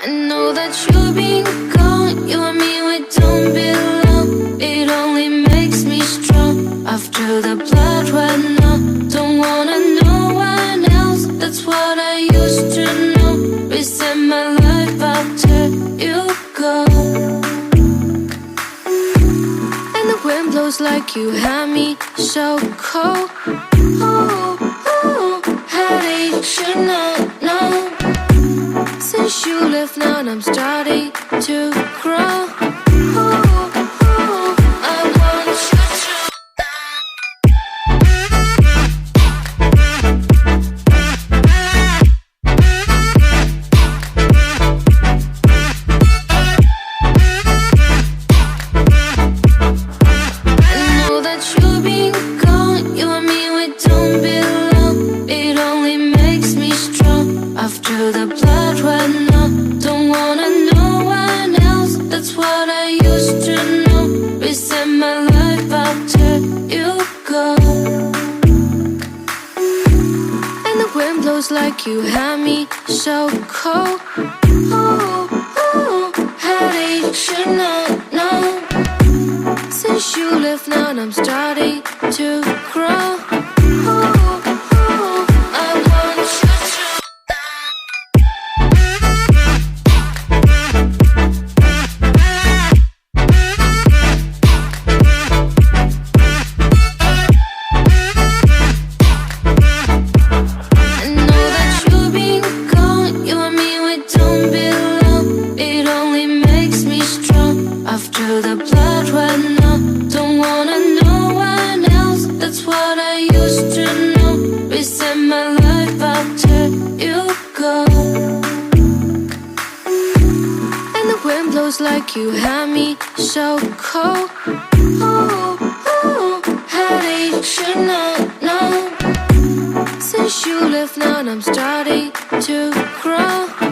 I know that you've been gone. You and me, we don't belong. It only makes me strong. After the blood ran out, don't wanna know one else. That's what I used to know. Reset my life after you go. And the wind blows like you had me so cold. Oh, oh, how did you know? Since you left now, I'm starting to grow. Oh, oh, I want you to. I know that you've been gone. You and me, we don't belong. It only makes me strong. After the blood ran out, don't wanna know one else. That's what I used to know. Reset my life after you go. And the wind blows like you had me so cold. Oh, oh, how did you know? Since you left now, I'm starting to grow. Oh, oh, I want you to. I know that you've been gone. You and me, we don't belong. It only makes me strong. After the blood ran out, don't wanna know one else. That's what I used to know. Reset my life after you go. And the wind blows like you had me so cold. Oh, oh, how did you know? Since you left now, I'm starting to grow.